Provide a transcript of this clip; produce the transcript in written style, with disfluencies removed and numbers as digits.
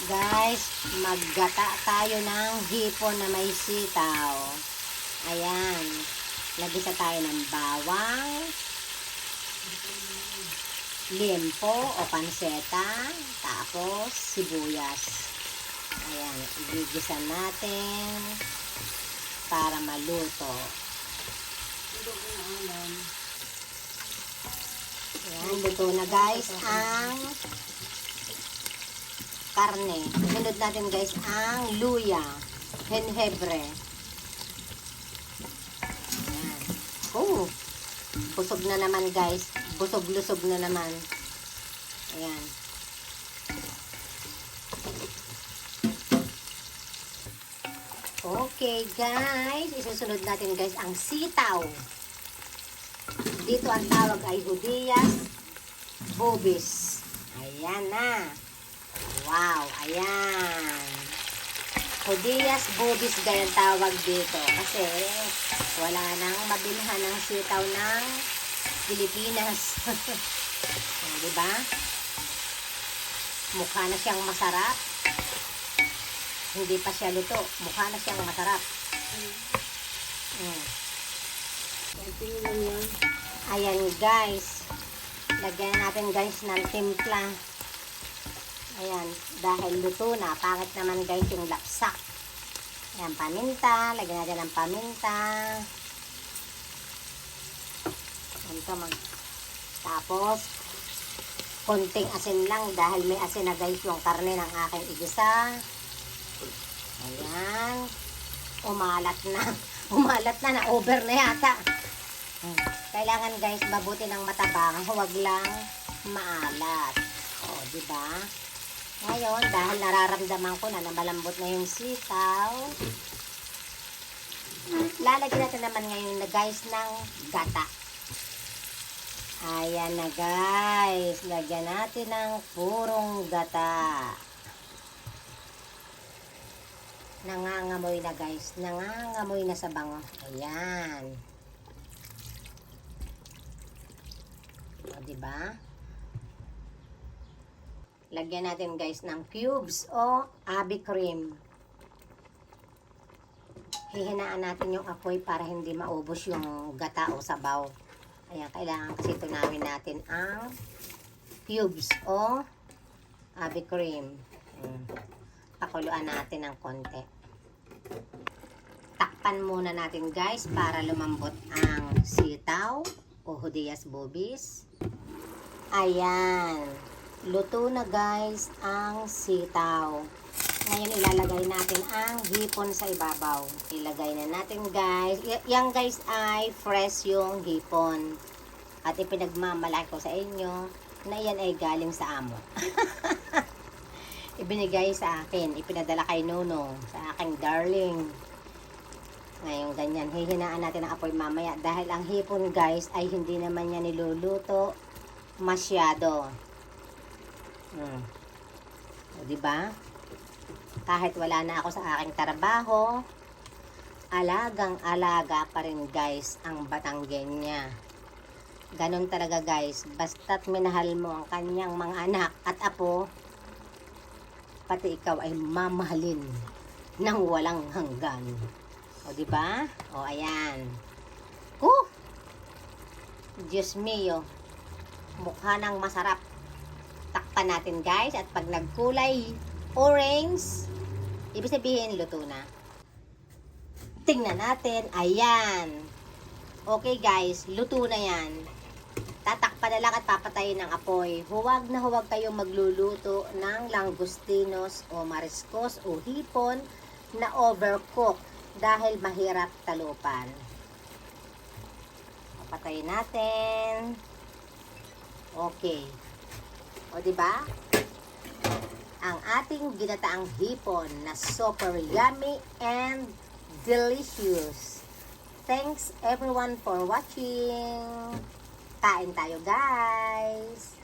Guys, maggata tayo ng hipon na may sitaw. Ayan. Lagisa tayo ng bawang, limpo o panseta, tapos sibuyas. Ayan, igigisa natin para maluto. Ayan, luto na guys ang karne. Sunod natin guys ang luya, henhebre. Ayan. Oh, busog na naman guys. Busog-lusog na naman. Ayan. Okay guys, isusunod natin guys ang sitaw. Dito ang tawag ay Judías bovis. Ayan na. Wow, ayan. Judías bovis gayang tawag dito. Kasi wala nang mabilhan ng sitaw ng Pilipinas. Diba? Mukha na siyang masarap. Hindi pa siya luto. Mukha na siyang masarap. Ayan guys. Lagyan natin guys ng timpla. Ayan. Dahil luto na. Pangit naman guys yung laksak. Ayan, paminta. Lagyan natin ng paminta. Tapos konting asin lang dahil may asin na guys yung karne ng aking igisa. Ayan, umalat na. Umalat na, na-over na yata. Kailangan guys mabuti ng matabang, huwag lang maalat. O, diba? Ngayon, dahil nararamdaman ko na malambot na yung sitaw, lalagyan natin naman ngayon na guys ng gata. Ayan na guys. Lagyan natin ng purong gata. Nangangamoy na guys. Nangangamoy na sa bango. Ayan. O, diba? Lagyan natin guys ng cubes o abi cream. Hihinaan natin yung apoy para hindi maubos yung gata o sabaw. Ayan, kailangan kasi tunawin natin ang cubes o abi cream. Pakuluan natin ng konti. Takpan muna natin guys para lumambot ang sitaw o Judías bovis. Ayan. Luto na guys ang sitaw. Ngayon ilalagay natin ang hipon sa ibabaw. Ilagay na natin guys. Yang guys ay fresh yung hipon. At ipinagmamalaki ko sa inyo na yan ay galing sa amo. Ibinigay sa akin. Ipinadala kay Nono. Sa aking darling. Ngayon ganyan. Hihinaan natin ang apoy mamaya. Dahil ang hipon guys ay hindi naman niya niluluto masyado. O, diba? Kahit wala na ako sa aking trabaho, alagang-alaga pa rin guys ang Batanggenya. Ganon talaga guys, basta't minahal mo ang kanyang mga anak at apo, pati ikaw ay mamahalin ng walang hanggan. O diba? O ayan. Diyos mio, mukha ng masarap. Takpan natin guys at pag nagkulay orange, ibig sabihin luto na. Tingnan natin. Ayan. Okay guys, luto na yan. Tatakpan na lang at papatayin ng apoy. Huwag na huwag kayong magluluto ng langostinos o mariscos o hipon na overcook dahil mahirap talupan. Papatayin natin. Okay. O diba? Ang ating ginataang hipon na super yummy and delicious. Thanks everyone for watching. Kain tayo guys!